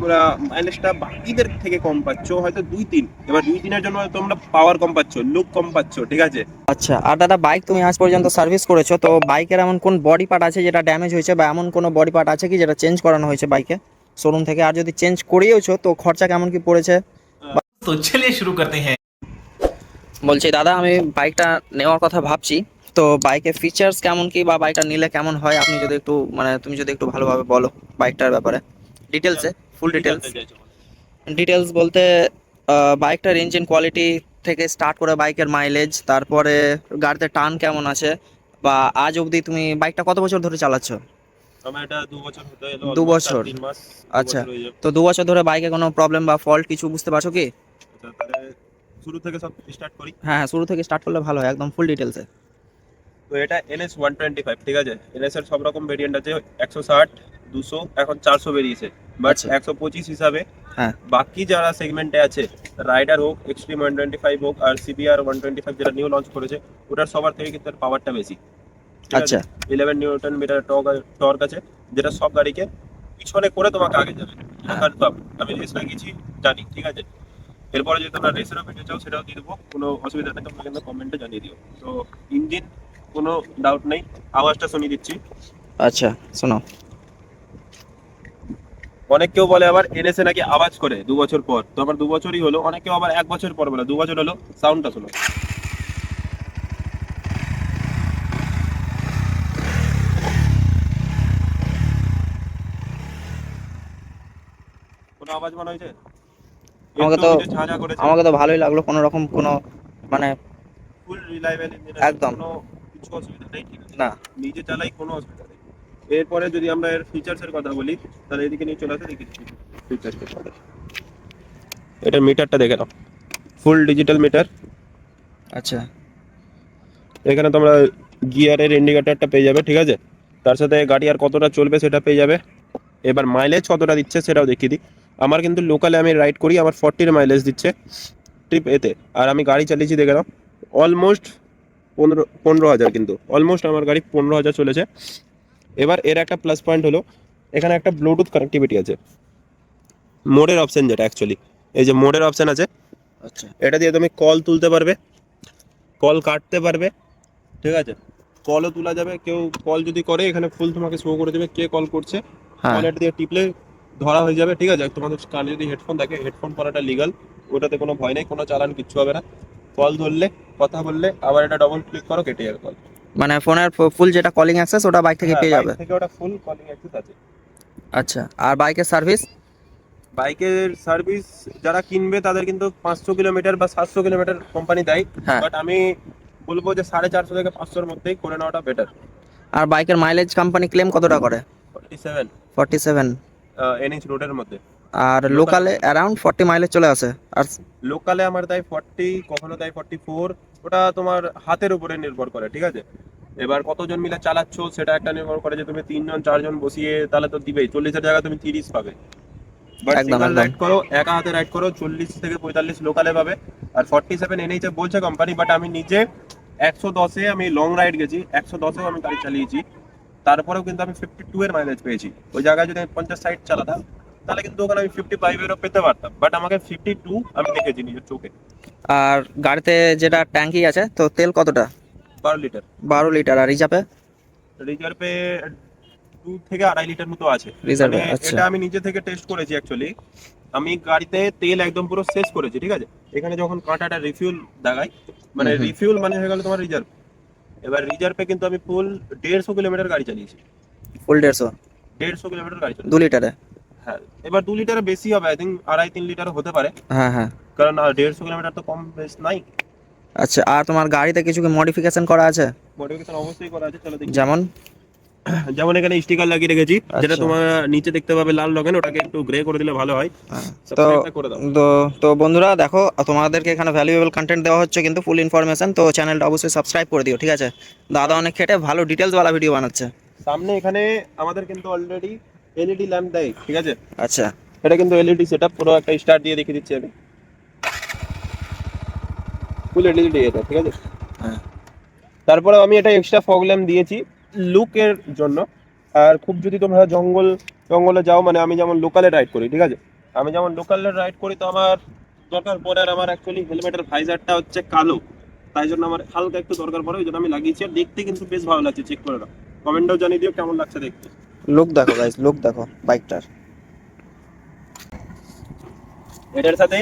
তোমরা মাইলেজটা বাকিদের থেকে কম পাচ্ছ, হয়তো 2-3। এবার 2-3-এর জন্য তোমরা পাওয়ার কম পাচ্ছ, লুক কম পাচ্ছ, ঠিক আছে। আচ্ছা, আর দাদা বাইক তুমি আজ পর্যন্ত সার্ভিস করেছো, তো বাইকের এমন কোন বডি পার্ট আছে যেটা ড্যামেজ হয়েছে, বা এমন কোনো বডি পার্ট আছে কি যেটা চেঞ্জ করানো হয়েছে বাইকে শোরুম থেকে? আর যদি চেঞ্জ করিয়েছো তো খরচা কেমন কি পড়েছে? तो चलिए शुरू करते हैं। বলছি দাদা, আমি বাইকটা নেওয়ার কথা ভাবছি, তো বাইকের ফিচার্স কেমন কি, বা বাইকটা নিলে কেমন হয়, আপনি যদি একটু মানে তুমি যদি একটু ভালোভাবে বলো বাইকটার ব্যাপারে ডিটেলসে, ফুল কি ডিটেলস। জানতে চাইছো? ডিটেলস বলতে বাইকটার ইঞ্জিন কোয়ালিটি থেকে স্টার্ট করে বাইকের মাইলেজ, তারপরে গাড়িতে টার্ন কেমন আছে, বা আজ অবধি তুমি বাইকটা কত বছর ধরে চালাচ্ছ? আমার এটা 2 বছর হতে এলো, দু অলমোস্ট আর বছর 3 মাস। আচ্ছা, 2 বছর হয়ে যাবে। তো 2 বছর ধরে বাইকে কোনো প্রবলেম বা ফল্ট কিছু বুঝতে পারছো কি? আচ্ছা, তাহলে শুরু থেকে সব স্টার্ট করি। হ্যাঁ হ্যাঁ, শুরু থেকে স্টার্ট করলে ভালো হয়, একদম ফুল ডিটেলসে। তো এটা NS 125, ঠিক আছে। NS এর সব রকম ভেরিয়েন্ট আছে, 160, 200, এখন 400 বেরিয়েছে। বাট আচ্ছা। 125 হিসাবে হ্যাঁ। বাকি যারা সেগমেন্টে আছে, রাইডার হোক, এক্সট্রিম 125 হোক, আর CBR 125 যেটা নিউ লঞ্চ করেছে, ওটার সবার থেকে কিন্তু পাওয়ারটা বেশি, ঠিক আছে। আচ্ছা। 11 নিউটন মিটার টর্ক আছে, যেটা সব গাড়িকে পিছনে করে তোমাকে আগে যাবে। এটা হ্যাঁ। কনফার্ম, আমি রেস লাগিয়েছি, জানি, ঠিক আছে। এরপরে যদি তোমরা রেসেরও ভিডিও চাও সেটাও দিয়ে দেবো, কোনো অসুবিধা নেই, তোমরা কিন্তু কমেন্টে জানিয়ে দিও। তো ইঞ্জিন কোনো ডাউট নেই, আওয়াজটা শুনিয়ে দিচ্ছি। আচ্ছা, শোনো। অনেক কেউ বলে আবার NS নাকি আওয়াজ করে 2 বছর পর, তো আবার 2 বছরই হলো, অনেক কেউ আবার 1 বছর পর বলে, 2 বছর হলো। সাউন্ডটা শোনো, কোনো আওয়াজ মনে হয়েছে? আমাকে একটু তো যে ঝাঁঝা করেছে, আমাকে তো ভালোই লাগলো, কোনো রকম কোনো মানে ফুল রিলায়েবল ইঞ্জিন, একদম কোনো কিছু অসুবিধা নেই, ঠিক আছে। না। নিজে চালাই, কোনো অসুবিধা নেই। এরপরে যদি আমরা এর ফিচার্স এর কথা বলি, তাহলে এদিকে নিয়ে চলে আসে, দেখি ফিচার্স এর কথা। এটা মিটারটা দেখে নাও, ফুল ডিজিটাল মিটার। আচ্ছা। এখানে তোমরা গিয়ারের ইন্ডিকেটরটা পেয়ে যাবে, ঠিক আছে। তার সাথে গাড়ি আর কতটা চলবে সেটা পেয়ে যাবে। এবার মাইলেজ কতটা দিচ্ছে সেটাও দেখিয়ে দিই। আমার কিন্তু লোকালে আমি রাইড করি, আমার 40 মাইলেজ দিচ্ছে ট্রিপ এতে। আর আমি গাড়ি চালিয়েছি দেখে নাও, অলমোস্ট 15,000, কিন্তু অলমোস্ট আমার গাড়ি 15,000 চলেছে। এবার এর একটা প্লাস পয়েন্ট হলো, এখানে একটা ব্লুটুথ কানেক্টিভিটি আছে, মোডের অপশন, যেটা অ্যাকচুয়ালি এই যে মোডের অপশন আছে, আচ্ছা। এটা দিয়ে তুমি কল তুলতে পারবে, কল কাটতে পারবে, ঠিক আছে। কলও তোলা যাবে, কেউ কল যদি করে এখানে ফুল তোমাকে শো করে দেবে কে কল করছে। হ্যাঁ। কল দিয়ে টিপলে ধরা হয়ে যাবে, ঠিক আছে। তোমাদের কানে যদি হেডফোন থাকে, হেডফোন পরাটা লিগাল, ওটাতে কোনো ভয় নেই, কোনো চালান কিচ্ছু হবে না। কল ধরলে, কথা বললে, আবার এটা ডবল ক্লিক করো, কেটে যাবে কল। মানে ফোনের ফুল যেটা কলিং অ্যাক্সেস ওটা বাইক থেকে হ্যাঁ, পেয়ে বাইক যাবে। থেকে ওটা ফুল কলিং অ্যাক্সেস আছে। আচ্ছা, আর বাইকের সার্ভিস? বাইকের সার্ভিস যারা কিনবে তাদের কিন্তু 500 কিলোমিটার বা 700 কিলোমিটার কোম্পানি দেয়। হ্যাঁ। বাট আমি বলবো যে 450 থেকে 500-এর মধ্যেই করে নেওয়াটা বেটার। আর বাইকের মাইলেজ কোম্পানি ক্লেম কতটা করে? 47 47। NH রোডের মধ্যে। আর লোকাল লোকালে অ্যারাউন্ড 40 মাইলেজ চলে আসে। আর লোকালে আমার তাই 40, কখনো তাই 44। ওটা তোমার হাতের উপরে নির্ভর করে, ঠিক আছে। এবার কতজন মিলে চালাচ্ছ সেটা একটা নির্ভর করে, যে তুমি 3-4 জন বসিয়ে তাহলে তো দিবেই, 40-এর জায়গায় তুমি 30 পাবে। বাট একদম সিঙ্গেল একদম। রাইড করো, একা হাতে রাইড করো, 40 থেকে 45 লোকালে পাবে। আর 47 NH বলছে কোম্পানি, বাট আমি নিজে 110-এ আমি লং রাইড গেছি, 110-এও আমি গাড়ি চালিয়েছি, তারপরেও কিন্তু আমি 52-এর মাইলেজ পেয়েছি। ওই জায়গায় যদি আমি 50-60 চালাতাম, তাহলে কিন্তু ওখানে আমি 55-এরও পেতে পারতাম, বাট আমাকে 52 আমি দেখেছি নিজের চোখে। আর গাড়িতে যেটা ট্যাঙ্কি আছে, তো তেল কতটা? 12 লিটার। 12 লিটার। আর রিজার্ভে? রিজার্ভে 2 থেকে 2.5 লিটার মতো আছে। মানে রিজার্ভে আচ্ছা। এটা আমি নিজে থেকে টেস্ট করেছি অ্যাকচুয়ালি। আমি গাড়িতে তেল একদম পুরো শেষ করেছি, ঠিক আছে। এখানে যখন কাঁটাটা রিফিউল দেখায়, মানে হুম। রিফিউল মানে হয়ে গেল তোমার রিজার্ভ। এবার রিজার্ভে কিন্তু আমি ফুল 150 কিলোমিটার গাড়ি চালিয়েছি। ফুল 150? 150 কিলোমিটার গাড়ি 2 চালিয়েছি। লিটারে? হ্যাঁ, এবার 2 লিটারে বেশি হবে, আই থিঙ্ক 2.5-3 লিটার হতে পারে, হ্যাঁ হ্যাঁ। কারণ 150 কিলোমিটার তো কম বেশ নাই। আচ্ছা, আর তোমার গাড়িতে কিছু কি মডিফিকেশন করা আছে? মডিফিকেশন অবশ্যই করা আছে, চলো দেখি। যেমন? যেমন এখানে স্টিকার লাগিয়ে রেখেছি, যেটা আচ্ছা। তোমার নিচে দেখতে পাবে লাল রঙের, ওটাকে একটু গ্রে করে দিলে ভালো হয়। হ্যাঁ। তো সাবস্ক্রাইবটা করে দাও। তো তো বন্ধুরা দেখো, তোমাদেরকে এখানে ভ্যালুয়েবল কন্টেন্ট দেওয়া হচ্ছে, কিন্তু ফুল ইনফরমেশন, তো চ্যানেলটা অবশ্যই সাবস্ক্রাইব করে দিও, ঠিক আছে। দাদা অনেক খেটে ভালো ডিটেলসওয়ালা ভিডিও বানাচ্ছে। সামনে এখানে আমাদের কিন্তু অলরেডি LED ল্যাম্প দেয়, ঠিক আছে। আচ্ছা। এটা কিন্তু LED সেটআপ, পুরো একটা স্টার দিয়ে দেখিয়ে দিচ্ছি আমি, ফুল LED এটা, ঠিক আছে। হ্যাঁ। তারপরে আমি এটা এক্সট্রা ফগ ল্যাম্প দিয়েছি লুকের জন্য। আর খুব যদি তোমরা জঙ্গলে যাও, মানে আমি যেমন লোকালে রাইড করি, ঠিক আছে, আমি যেমন লোকাল রাইড করি তো আমার দরকার পড়ে, আর আমার অ্যাকচুয়ালি হেলমেটের ভাইজারটা হচ্ছে কালো, তাই জন্য আমার হালকা একটু দরকার পড়ে, ওই জন্য আমি লাগিয়েছি। আর দেখতে কিন্তু বেশ ভালো লাগছে, চেক করে নাও, কমেন্টও জানিয়ে দিও কেমন লাগছে দেখতে। লুক দেখো গাইস, লুক দেখো বাইকটার। এটার সাথে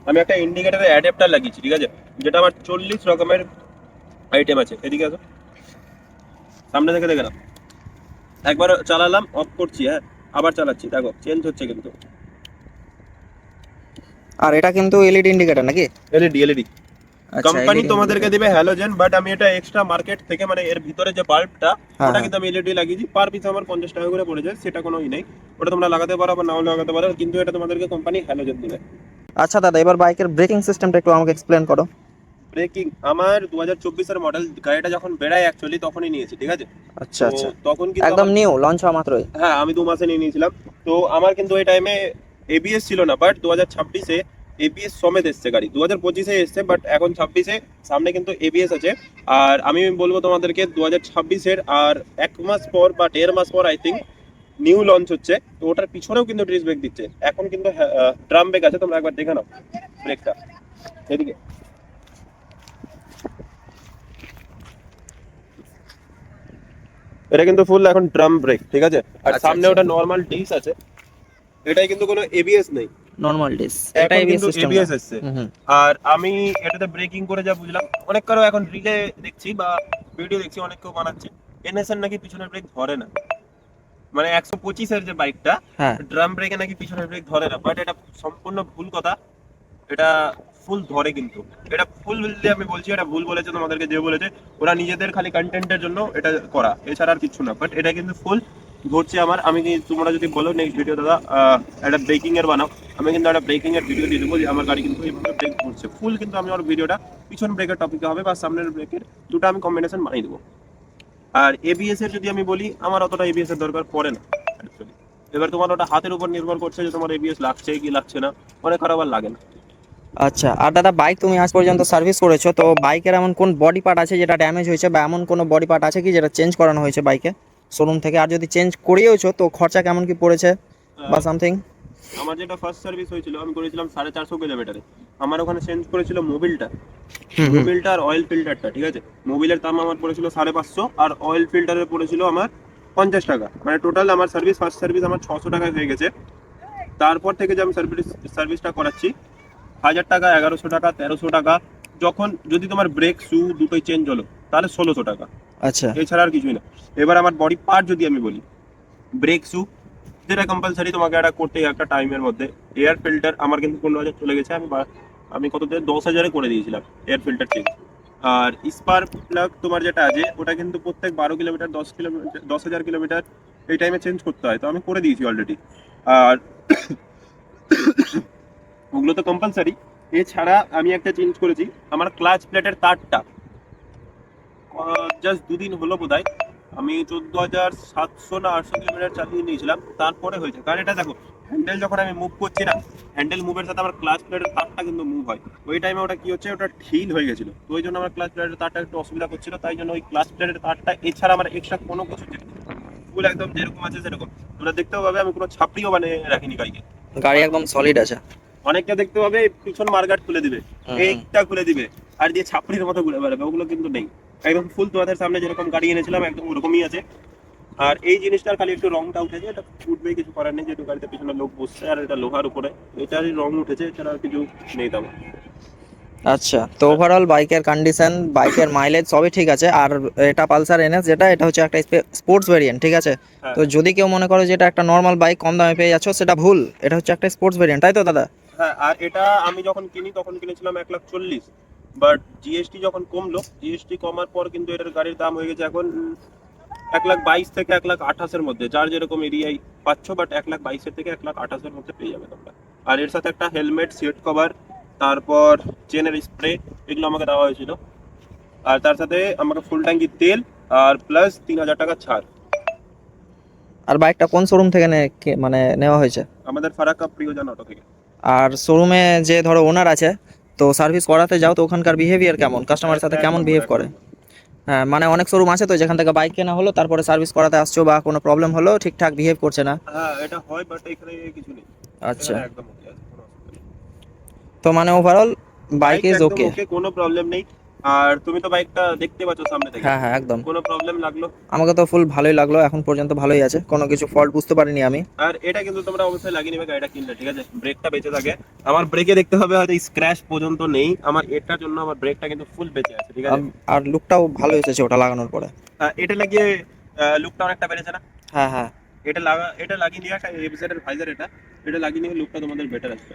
আমি একটা ইন্ডিকেটরের অ্যাডাপ্টার লাগিয়েছি, ঠিক আছে, যেটা আমার 40 রকমের আইটেম আছে। এদিকে আসো, সামনে থেকে দেখে নাও। একবার চালালাম, অফ করছি, হ্যাঁ আবার চালাচ্ছি, দেখো চেঞ্জ হচ্ছে কিন্তু। আর এটা কিন্তু এলইডি ইন্ডিকেটর নাকি? এলইডি এলইডি আচ্ছা, কোম্পানি LED তোমাদেরকে দিবে হ্যালোজেন, বাট আমি এটা এক্সট্রা মার্কেট থেকে, মানে এর ভিতরে যে বাল্বটা হ্যাঁ, ওটা হ্যাঁ। কিন্তু আমি এলইডি লাগিয়েছি। পার পিস আমার 50 টাকা করে পড়ে যায়, সেটা কোনো ই নেই। ওটা তোমরা লাগাতে পারো বা নাও লাগাতে পারো, কিন্তু এটা তোমাদেরকে কোম্পানি হ্যালোজেন দিবে। আচ্ছা দাদা, এবার বাইকের ব্রেকিং সিস্টেমটা একটু আমাকে এক্সপ্লেন করো। ব্রেকিং আমার 2024 এর মডেল, গাড়িটা যখন বেড়ায় অ্যাকচুয়ালি তখনই নিয়েছি, ঠিক আছে। আচ্ছা তো আচ্ছা, তখন কিন্তু একদম নিউ লঞ্চ হওয়া মাত্রই। হ্যাঁ আমি 2 মাসে নিয়ে নিয়েছিলাম। তো আমার কিন্তু ওই টাইমে এবিএস ছিল না, বাট 2026-এ এবিএস সমেত এসছে গাড়ি। 2025-এ এসছে, বাট এখন 26-এ সামনে কিন্তু এবিএস আছে। আর আমি বলবো তোমাদেরকে 2026-এর আর 1 মাস পর বা 1.5 মাস পর আই থিঙ্ক নিউ লঞ্চ হচ্ছে। তো ওটার পিছনেও কিন্তু ডিস্ক ব্রেক দিচ্ছে, এখন কিন্তু ড্রাম ব্রেক আছে, তোমরা একবার দেখে নাও ব্রেকটা এদিকে। এটা কিন্তু ফুল এখন ড্রাম ব্রেক, ঠিক আছে। আর আচ্ছা, সামনে আচ্ছা। ওটা নর্মাল ডিস্ক আছে, এটাই কিন্তু কোনো এবিএস নেই, নরমাল ডিস, এটা এখন এবিএস কিন্তু সিস্টেম। এবিএস এসছে। হুম। আর আমি এটাতে ব্রেকিং করে যা বুঝলাম, অনেক কারো এখন রিলে দেখছি বা ভিডিও দেখছি, অনেক কেউ বানাচ্ছে এনএসএন নাকি পিছনের ব্রেক ধরে না, মানে 125-এর যে বাইকটা হ্যাঁ। ড্রাম ব্রেকে নাকি পিছনের ব্রেক ধরে না, বাট এটা সম্পূর্ণ ভুল কথা। এটা ফুল ধরে কিন্তু, এটা ফুল বলতে আমি বলছি এটা ভুল বলেছে তোমাদেরকে যে বলেছে, ওরা নিজেদের খালি কন্টেন্টের জন্য এটা করা, এছাড়া আর কিছু না। বাট এটা কিন্তু ফুল ধরছে আমার। আমি তোমরা যদি বলো নেক্সট ভিডিও দাদা একটা ব্রেকিং এর বানাও, আমি কিন্তু একটা ব্রেকিং এর ভিডিও দিয়ে দেবো যে আমার গাড়ি কিন্তু এইভাবে ব্রেক ধরছে ফুল। কিন্তু আমি ওর ভিডিওটা পিছন ব্রেকের টপিকে হবে বা সামনের ব্রেকের, দুটো আমি কম্বিনেশন বানিয়ে দেবো। আর এবিএস এর যদি আমি বলি, আমার অতটা এবিএস এর দরকার পড়ে না অ্যাকচুয়ালি। এবার তোমার ওটা হাতের উপর নির্ভর করছে যে তোমার এবিএস লাগছে কি লাগছে না, অনেক খারাপ আর লাগে না। আচ্ছা, আর দাদা বাইক তুমি আজ পর্যন্ত সার্ভিস করেছো, তো বাইকের এমন কোন বডি পার্ট আছে যেটা ড্যামেজ হয়েছে, বা এমন কোনো বডি পার্ট আছে কি যেটা চেঞ্জ করানো হয়েছে বাইকে শোরুম থেকে? আর যদি চেঞ্জ করিয়েওছো তো খরচা কেমন কি পড়েছে বা সামথিং? আমার যেটা ফার্স্ট সার্ভিস হয়েছিল আমি করেছিলাম 450 কিলোমিটারে। আমার ওখানে চেঞ্জ করেছিল মোবিলটা, মোবিলটা আর অয়েল ফিল্টারটা, ঠিক আছে। মোবিলের দাম আমার পড়েছিল 550, আর অয়েল ফিল্টারের পড়েছিল আমার 50 টাকা। মানে টোটাল আমার সার্ভিস, ফার্স্ট সার্ভিস আমার 600 টাকায় হয়ে গেছে। তারপর থেকে যে আমি সার্ভিসটা করাচ্ছি 1000 টাকা, 1100 টাকা, 1300 টাকা। যখন যদি তোমার ব্রেক শু দুটোই চেঞ্জ হলো তাহলে 1600 টাকা, আচ্ছা এছাড়া আর কিছুই না। এবার আমার বডি পার্ট যদি আমি বলি, ব্রেক শু যেটা কম্পালসারি তোমাকে একটা করতেই একটা টাইমের মধ্যে। এয়ার ফিল্টার আমার কিন্তু 15,000 চলে গেছে, আমি কততে 10,000-এ করে দিয়েছিলাম এয়ার ফিল্টার চেঞ্জ। আর স্পার্ক প্লাগ তোমার যেটা আছে ওটা কিন্তু প্রত্যেক 12 কিলোমিটার 10 কিলোমিটার 10,000 কিলোমিটার এই টাইমে চেঞ্জ করতে হয়, তো আমি করে দিয়েছি অলরেডি। আর ওগুলো তো কম্পালসারি। এছাড়া আমি একটা চেঞ্জ করেছি, আমার ক্লাচ প্লেটের তারটা জাস্ট 2 দিন হলো বোধহয়, আমি 14,700 না 800 কিলোমিটার চালিয়ে নিয়েছিলাম, তারপরে হয়েছে। কারণ এটা দেখো, হ্যান্ডেল যখন আমি মুভ করছি না, হ্যান্ডেল মুভের সাথে আমার ক্লাচ প্লেটের তারটা কিন্তু মুভ হয়। ওই টাইমে ওটা কি হচ্ছে, ওটা ঢিল হয়ে গেছিল, তো ওই জন্য আমার ক্লাচ প্লেটের তারটা একটু অসুবিধা করছিল, তাই জন্য ওই ক্লাচ প্লেটের তারটা, এছাড়া আমার এক্সট্রা কোনো কিছু ফুল একদম যেরকম আছে সেরকম। তোমরা দেখতেও পাবে আমি কোনো ছাপড়িও বানিয়ে রাখিনি গাড়িকে। গাড়ি একদম সলিড আছে। অনেকটা দেখতে পাবে পিছন মার্গাট খুলে দিবে, হুম। এইটা খুলে দিবে, আর দিয়ে ছাপড়ির মতো ঘুরে বেড়াবে, ওগুলো কিন্তু নেই। একদম ফুল তোমাদের সামনে যেরকম গাড়ি এনেছিলাম একদম ওরকমই আছে। আর এই জিনিসটার খালি একটু রংটা উঠেছে, এটা উঠবে, কিছু করার নেই, যেহেতু গাড়িতে পিছনে লোক বসছে আর এটা লোহার উপরে, এটারই রং উঠেছে, এছাড়া আর কিছু নেই তেমন। আচ্ছা, তো ওভারঅল বাইকের কন্ডিশন, বাইকের মাইলেজ সবই ঠিক আছে। আর এটা পালসার এনএস, যেটা এটা হচ্ছে একটা স্পোর্টস ভেরিয়েন্ট, ঠিক আছে। হ্যাঁ। তো যদি কেউ মনে করো যে এটা একটা নর্মাল বাইক কম দামে পেয়ে যাচ্ছ, সেটা ভুল। এটা হচ্ছে একটা স্পোর্টস ভেরিয়েন্ট, তাই তো দাদা? হ্যাঁ, আর এটা আমি যখন কিনি তখন কিনেছিলাম 1,40,000, বাট জিএসটি যখন কমলো, জিএসটি কমার পর কিন্তু এটার গাড়ির দাম হয়ে গেছে এখন 1,22,000 থেকে 1,28,000-এর মধ্যে, যার যেরকম এরিয়ায় পাচ্ছ, বাট 1,22,000 থেকে 1,28,000-এর মধ্যে পেয়ে যাবে তোমরা। আর এর সাথে একটা হেলমেট, সিট কভার, তারপর চেনের স্প্রে, এগুলো আমাকে দেওয়া হয়েছিল। আর তার সাথে আমাকে ফুল ট্যাঙ্কি তেল আর প্লাস 3,000 টাকা ছাড়। আর বাইকটা কোন শোরুম থেকে মানে নেওয়া হয়েছে? আমাদের ফারাক্কা প্রিয়জন অটো থেকে। আর শোরুমে যে ধরো ওনার আছে, তো সার্ভিস করাতে যাও তো ওখানকার বিহেভিয়ার কেমন, কাস্টমারের সাথে কেমন বিহেভ করে? হ্যাঁ, মানে অনেক শোরুম আছে তো যেখান থেকে বাইক কেনা হলো, তারপরে সার্ভিস করাতে আসছো বা কোনো প্রবলেম হলো ঠিকঠাক বিহেভ করছে না। হ্যাঁ এটা হয়, বাট এখানে কিছু নেই। আচ্ছা, এখানে একদম ওকে আছে, কোনো অসুবিধা নেই। তো মানে ওভারঅল বাইক ইজ একদম ওকে। ওকে, কোনো প্রবলেম নেই। আর তুমি তো বাইকটা দেখতে পাচ্ছ সামনে থেকে, হ্যাঁ হ্যাঁ একদম, কোনো প্রবলেম লাগলো? আমাকে তো ফুল ভালোই লাগলো, এখন পর্যন্ত ভালোই আছে, কোনো কিছু ফল্ট বুঝতে পারিনি আমি। আর এটা কিন্তু তোমরা অবশ্যই লাগিয়ে নেবে গাড়িটা কিনলে, ঠিক আছে? ব্রেকটা বেঁচে থাকে। আমার ব্রেকে দেখতে হবে হয়তো স্ক্র্যাচ পর্যন্ত নেই, আমার এটার জন্য আমার ব্রেকটা কিন্তু ফুল বেঁচে আছে, ঠিক আছে? আর লুকটাও ভালো এসেছে ওটা লাগানোর পরে। এটা লাগিয়ে লুকটা অনেকটা বেড়েছে না? হ্যাঁ হ্যাঁ, এটা লাগিয়ে নিয়ে একটা এফজেড এর ভাইজার, এটা লাগিয়ে নিয়ে লুকটা তোমাদের বেটার আসবে।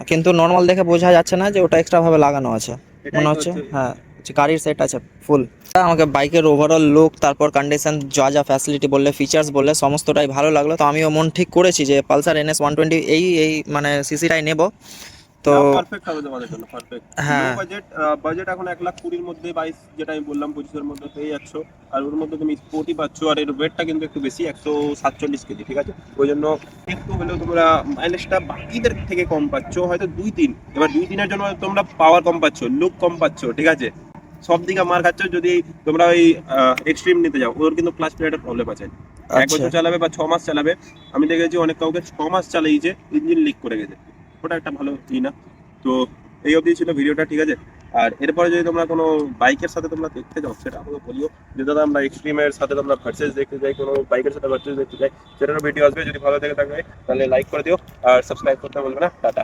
কিন্তু নর্মাল দেখে বোঝা যাচ্ছে না যে ওটা এক্সট্রা ভাবে লাগানো আছে, এটাই মনে তো হচ্ছে হচ্ছে। হ্যাঁ যে গাড়ির সেট আছে ফুল। আমাকে বাইকের ওভারঅল লুক, তারপর কন্ডিশন, যা যা ফ্যাসিলিটি বললে, ফিচার্স বললে, সমস্তটাই ভালো লাগলো। তো আমিও মন ঠিক করেছি যে পালসার NS 120 এই মানে সিসিটাই নেব। তো না, পারফেক্ট হবে তোমাদের জন্য, পারফেক্ট। লো হ্যাঁ বাজেট এখন 1,20,000 মধ্যে, 22 যেটা আমি বললাম 25-এর মধ্যে পেয়ে যাচ্ছ। আর ওর মধ্যে তুমি স্পোর্টই পাচ্ছ, আর এর ওয়েটটা কিন্তু একটু বেশি, 147 কেজি, ঠিক আছে? ওই জন্য একটু হলেও তোমরা মাইলেজটা বাকিদের থেকে কম পাচ্ছ, হয়তো 2-3। এবার 2-3-এর জন্য তোমরা পাওয়ার কম পাচ্ছ, লুক কম পাচ্ছ, ঠিক আছে? সব দিকে মার খাচ্ছ যদি তোমরা ওই এক্সট্রিম নিতে যাও। ওর কিন্তু ক্লাচ প্লেটের প্রবলেম আছে। 1 আচ্ছা বছর চালাবে বা 6 মাস চালাবে, আমি দেখেছি অনেক কাউকে 6 মাস চালিয়েছে, ইঞ্জিন লিক করে গেছে। ওটা একটা ভালো ই না। তো এই অবধি ছিল ভিডিওটা, ঠিক আছে? আর এরপরে যদি তোমরা কোনো বাইকের সাথে তোমরা দেখতে চাও, সেটা আমাকে বলিও যে দাদা আমরা এক্সট্রিমের সাথে তোমরা ভার্সেস দেখতে চাই, কোনো বাইকের সাথে ভার্সেস দেখতে চাই, সেটারও ভিডিও আসবে। যদি ভালো থেকে থাকে তাহলে লাইক করে দিও, আর সাবস্ক্রাইব করতে বলবে না। টাটা।